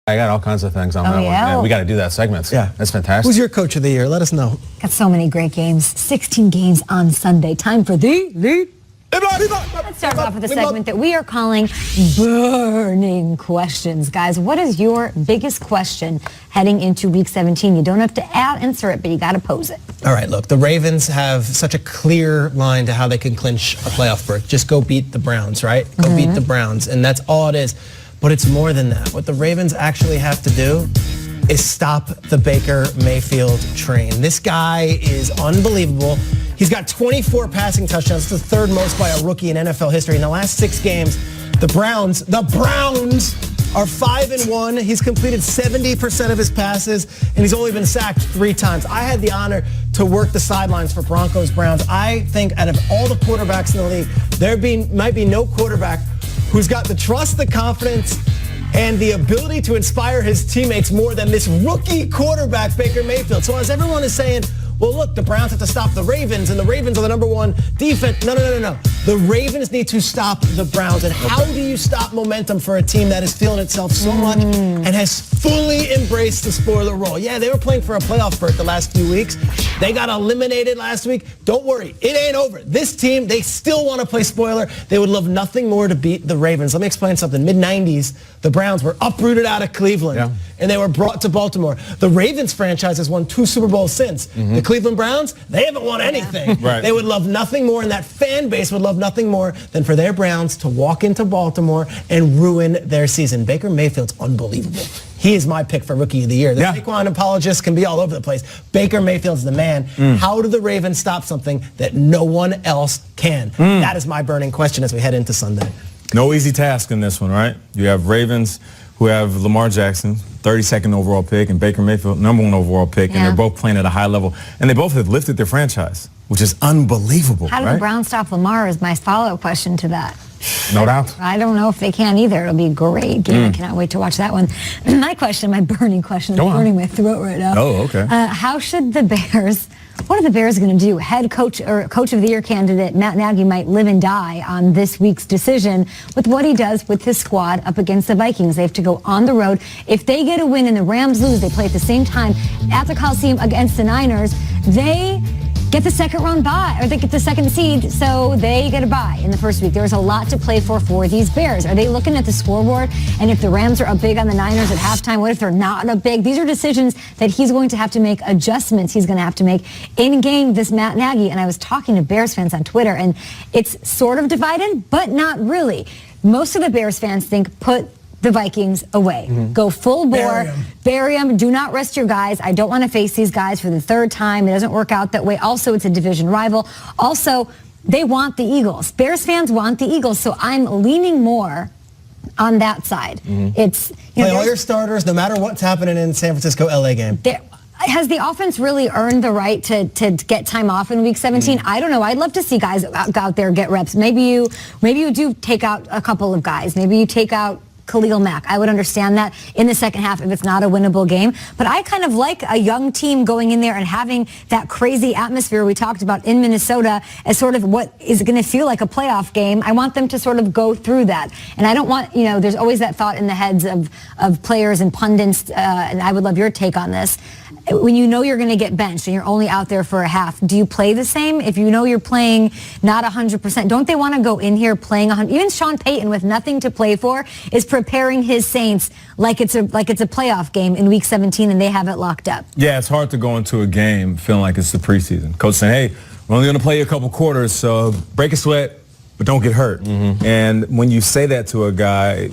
I got all kinds of things on that one. Yeah, we got to do that segment. Yeah. That's fantastic. Who's your coach of the year? Let us know. Got so many great games. 16 games on Sunday. Time for the lead. Let's start off with a segment that we are calling Burning Questions. Guys, what is your biggest question heading into Week 17? You don't have to answer it, but you got to pose it. All right, look, the Ravens have such a clear line to how they can clinch a playoff berth. Just go beat the Browns, right? Go beat the Browns, and that's all it is. But it's more than that. What the Ravens actually have to do is stop the Baker Mayfield train. This guy is unbelievable. He's got 24 passing touchdowns. It's the third most by a rookie in NFL history. In the last 6 games, the Browns are 5-1. He's completed 70% of his passes, and he's only been sacked 3 times. I had the honor to work the sidelines for Broncos-Browns. I think out of all the quarterbacks in the league, there might be no quarterback who's got the trust, the confidence, and the ability to inspire his teammates more than this rookie quarterback, Baker Mayfield. So as everyone is saying, well, look, the Browns have to stop the Ravens, and the Ravens are the #1 defense. No. The Ravens need to stop the Browns. And how do you stop momentum for a team that is feeling itself so much and has fully embraced the spoiler role? Yeah, they were playing for a playoff berth the last few weeks. They got eliminated last week. Don't worry, it ain't over. This team, they still want to play spoiler. They would love nothing more to beat the Ravens. Let me explain something. Mid-90s, the Browns were uprooted out of Cleveland, and they were brought to Baltimore. The Ravens franchise has won 2 Super Bowls since. The Cleveland Browns, they haven't won anything. Right. They would love nothing more, and that fan base would love nothing more than for their Browns to walk into Baltimore and ruin their season. Baker Mayfield's unbelievable. He is my pick for Rookie of the Year. The Saquon apologists can be all over the place. Baker Mayfield's the man. How do the Ravens stop something that no one else can? That is my burning question as we head into Sunday. No easy task in this one, right? You have Ravens who have Lamar Jackson, 32nd overall pick, and Baker Mayfield, #1 overall pick, and they're both playing at a high level. And they both have lifted their franchise, which is unbelievable. How do the Browns stop Lamar is my follow-up question to that. No doubt. I don't know if they can either. It'll be a great game. I cannot wait to watch that one. My burning question is burning my throat right now. Oh, okay. How should the Bears... What are the Bears going to do? Head coach or coach of the year candidate Matt Nagy might live and die on this week's decision with what he does with his squad up against the Vikings. They have to go on the road. If they get a win and the Rams lose, they play at the same time at the Coliseum against the Niners. They get the second round bye, or they get the second seed, so they get a bye in the first week. There's a lot to play for these Bears. Are they looking at the scoreboard? And if the Rams are up big on the Niners at halftime, what if they're not up big? These are decisions that he's going to have to make, adjustments he's going to have to make in game, this Matt Nagy. And I was talking to Bears fans on Twitter, and it's sort of divided, but not really. Most of the Bears fans think put the Vikings away. Go full bore, bury them, do not rest your guys. I don't want to face these guys for the 3rd time. It doesn't work out that way. Also, it's a division rival. Also, they want the Eagles. Bears fans want the Eagles, so I'm leaning more on that side. It's play all your starters, no matter what's happening in San Francisco, LA game. Has the offense really earned the right to get time off in Week 17? I don't know. I'd love to see guys out there get reps. Maybe you do take out a couple of guys. Maybe you take out Khalil Mack. I would understand that in the second half if it's not a winnable game. But I kind of like a young team going in there and having that crazy atmosphere we talked about in Minnesota as sort of what is going to feel like a playoff game. I want them to sort of go through that. And I don't want, there's always that thought in the heads of players and pundits, and I would love your take on this. When you know you're going to get benched and you're only out there for a half, do you play the same? If you know you're playing not 100%, don't they want to go in here playing 100%? Even Sean Payton, with nothing to play for, is preparing his Saints like it's a playoff game in Week 17, and they have it locked up. Yeah, it's hard to go into a game feeling like it's the preseason. Coach saying, hey, we're only going to play a couple quarters, so break a sweat, but don't get hurt. And when you say that to a guy,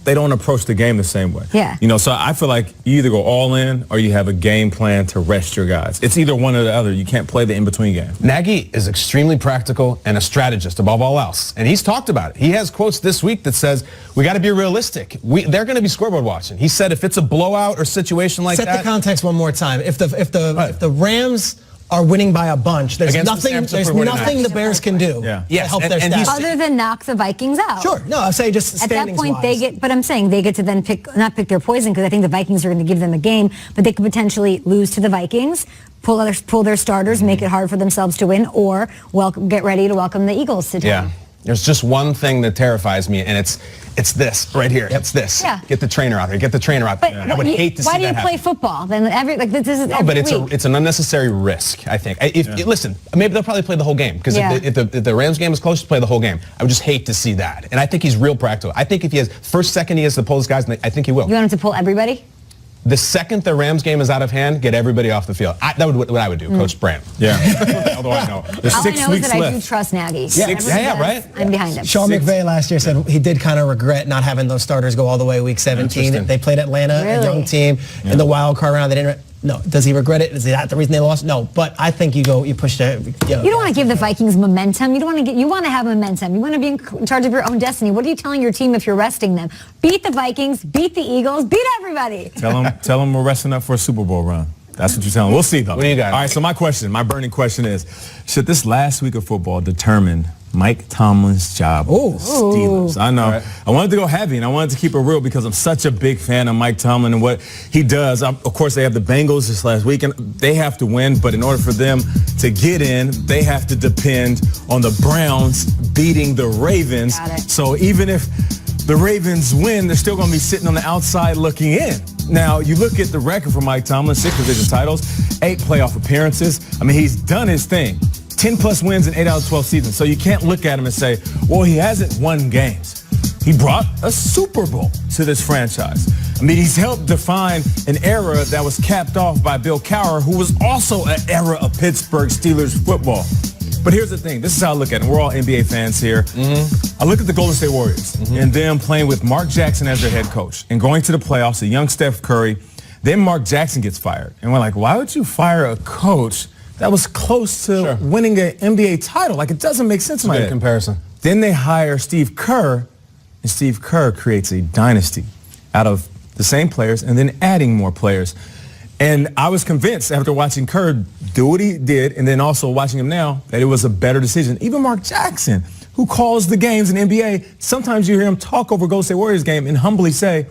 they don't approach the game the same way. Yeah. So I feel like you either go all in or you have a game plan to rest your guys. It's either one or the other. You can't play the in-between game. Nagy is extremely practical and a strategist above all else. And he's talked about it. He has quotes this week that says, we got to be realistic. They're going to be scoreboard watching. He said if it's a blowout or situation like that. Set the context one more time. If the Rams are winning by a bunch, there's nothing the Bears can do to help their stats. Other than knock the Vikings out. Sure. No, I'll say just at that point wise. but I'm saying they get to then not pick their poison, because I think the Vikings are going to give them a game, but they could potentially lose to the Vikings, pull their starters, make it hard for themselves to win, or get ready to welcome the Eagles to town. There's just one thing that terrifies me, and it's this right here. It's this. Yeah. Get the trainer out here. Get the trainer out But there. I would hate to see that why do you play happen. football? Then this is No, every but week. it's an unnecessary risk, I think. Listen, maybe they'll probably play the whole game because Yeah. if the Rams game is close, play the whole game. I would just hate to see that. And I think he's real practical. I think if he has second he has to pull his guys, I think he will. You want him to pull everybody? The second the Rams game is out of hand, get everybody off the field. That would what I would do, Coach Brandt. Yeah. Although I know. There's All 6 I know is weeks that I do left. trust Nagy. Yeah, Whatever yeah, he does, right. I'm behind him. Sean McVay last year said he did kind of regret not having those starters go all the way week 17. Interesting. They played Atlanta, a Really? young team, in the wild card round. They didn't. No. Does he regret it? Is that the reason they lost? No. But I think you push the. You don't want to give the Vikings momentum. You want to have momentum. You want to be in charge of your own destiny. What are you telling your team if you're resting them? Beat the Vikings, beat the Eagles, beat everybody. Tell them we're resting up for a Super Bowl run. That's what you're telling them. We'll see, though. What do you got? All right, so my burning question is, should this last week of football determine Mike Tomlin's job with the Steelers? I know. All right. I wanted to go heavy, and I wanted to keep it real because I'm such a big fan of Mike Tomlin and what he does. Of course, they have the Bengals this last week, and they have to win, but in order for them to get in, they have to depend on the Browns beating the Ravens. Got it. So even if the Ravens win, they're still going to be sitting on the outside looking in. Now, you look at the record for Mike Tomlin, 6 division titles, 8 playoff appearances. I mean, he's done his thing. 10-plus wins in 8 out of 12 seasons. So you can't look at him and say, well, he hasn't won games. He brought a Super Bowl to this franchise. I mean, he's helped define an era that was capped off by Bill Cowher, who was also an era of Pittsburgh Steelers football. But here's the thing. This is how I look at it. We're all NBA fans here. Mm-hmm. I look at the Golden State Warriors and them playing with Mark Jackson as their head coach and going to the playoffs, a young Steph Curry. Then Mark Jackson gets fired. And we're like, why would you fire a coach that was close to winning an NBA title? Like, it doesn't make sense to me. Good comparison. Then they hire Steve Kerr, and Steve Kerr creates a dynasty out of the same players and then adding more players. And I was convinced after watching Kerr do what he did and then also watching him now that it was a better decision. Even Mark Jackson, who calls the games in the NBA, sometimes you hear him talk over Golden State Warriors game and humbly say,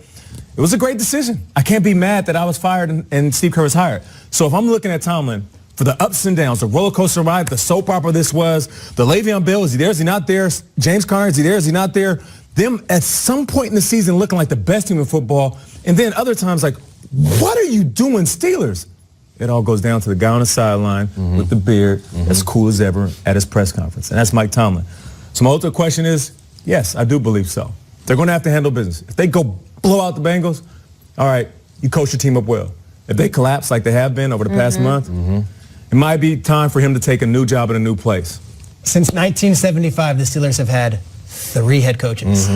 it was a great decision. I can't be mad that I was fired and Steve Kerr was hired. So if I'm looking at Tomlin, for the ups and downs, the roller coaster ride, the soap opera this was, the Le'Veon Bell, is he there, is he not there? James Conner, is he there, is he not there? Them at some point in the season looking like the best team in football, and then other times like, what are you doing, Steelers? It all goes down to the guy on the sideline with the beard, as cool as ever at his press conference, and that's Mike Tomlin. So my ultimate question is, yes, I do believe so. They're going to have to handle business. If they go blow out the Bengals, all right, you coach your team up well. If they collapse like they have been over the past month, it might be time for him to take a new job in a new place. Since 1975, the Steelers have had 3 head coaches.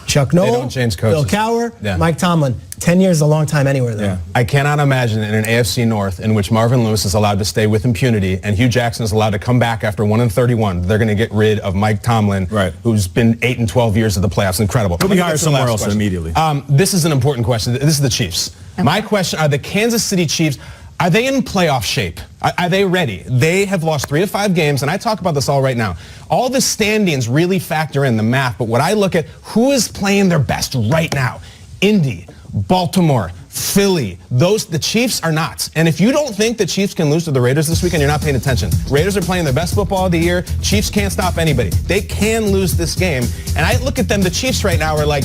Chuck Noll, don't change Bill coaches. Cowher, Yeah. Mike Tomlin. 10 years is a long time anywhere, though. Yeah. I cannot imagine in an AFC North in which Marvin Lewis is allowed to stay with impunity and Hugh Jackson is allowed to come back after 1-31. They're going to get rid of Mike Tomlin, who's been 8 and 12 years of the playoffs. Incredible. He'll be Let me get hired to the somewhere last else question. immediately. This is an important question. This is the Chiefs. Okay. My question, are the Kansas City Chiefs, are they in playoff shape? Are they ready? They have lost 3 to 5 games, and I talk about this all right now. All the standings really factor in the math, but what I look at, who is playing their best right now? Indy, Baltimore, Philly, the Chiefs are not. And if you don't think the Chiefs can lose to the Raiders this weekend, you're not paying attention. Raiders are playing their best football of the year. Chiefs can't stop anybody. They can lose this game. And I look at them, the Chiefs right now are like,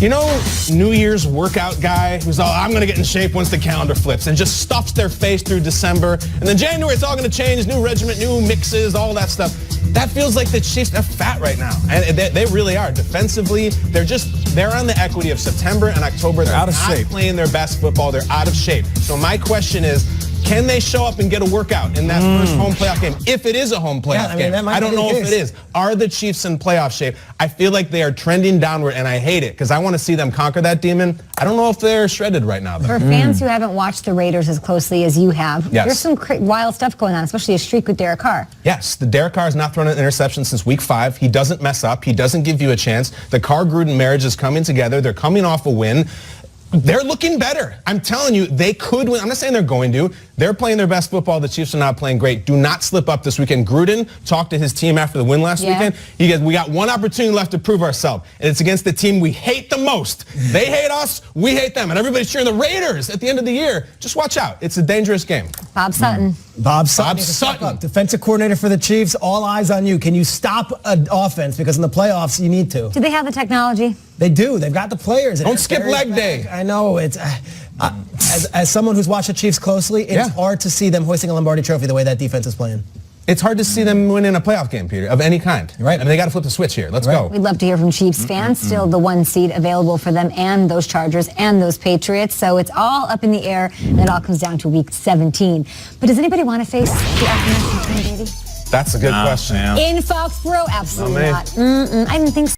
you know, New Year's workout guy who's all, I'm going to get in shape once the calendar flips, and just stuffs their face through December. And then January, it's all going to change, new regiment, new mixes, all that stuff. That feels like the Chiefs, they're fat right now. And they really are. Defensively, they're on the equity of September and October. They're out of shape. Playing their best football. They're out of shape. So my question is, can they show up and get a workout in that first home playoff game? If it is a home playoff game. that might I don't be the know if case. it is. Are the Chiefs in playoff shape? I feel like they are trending downward, and I hate it because I want to see them conquer that demon. I don't know if they're shredded right now, though. For fans who haven't watched the Raiders as closely as you have, Yes. there's some wild stuff going on, especially a streak with Derek Carr. Yes, the Derek Carr has not thrown an interception since week 5. He doesn't mess up. He doesn't give you a chance. The Carr-Gruden marriage is coming together. They're coming off a win. They're looking better. I'm telling you, they could win. I'm not saying they're going to. They're playing their best football. The Chiefs are not playing great. Do not slip up this weekend. Gruden talked to his team after the win last weekend. He goes, we got one opportunity left to prove ourselves, and it's against the team we hate the most. They hate us, we hate them, and everybody's cheering the Raiders at the end of the year. Just watch out. It's a dangerous game. Bob Sutton. Bob Sutton. Bob needs to step Sutton. up. Defensive coordinator for the Chiefs. All eyes on you. Can you stop an offense? Because in the playoffs, you need to. Do they have the technology? They do. They've got the players. Don't skip leg day. I know. It's as someone who's watched the Chiefs closely, it's hard to see them hoisting a Lombardi trophy the way that defense is playing. It's hard to see them win in a playoff game, Peter, of any kind. Right. I mean, they got to flip the switch here. Let's go. We'd love to hear from Chiefs fans. Still the one seed available for them and those Chargers and those Patriots. So it's all up in the air, and it all comes down to week 17. But does anybody want to face the aftermath of Tom Brady? That's a good question. Man. In Foxborough? Absolutely Not me. not. I didn't think so.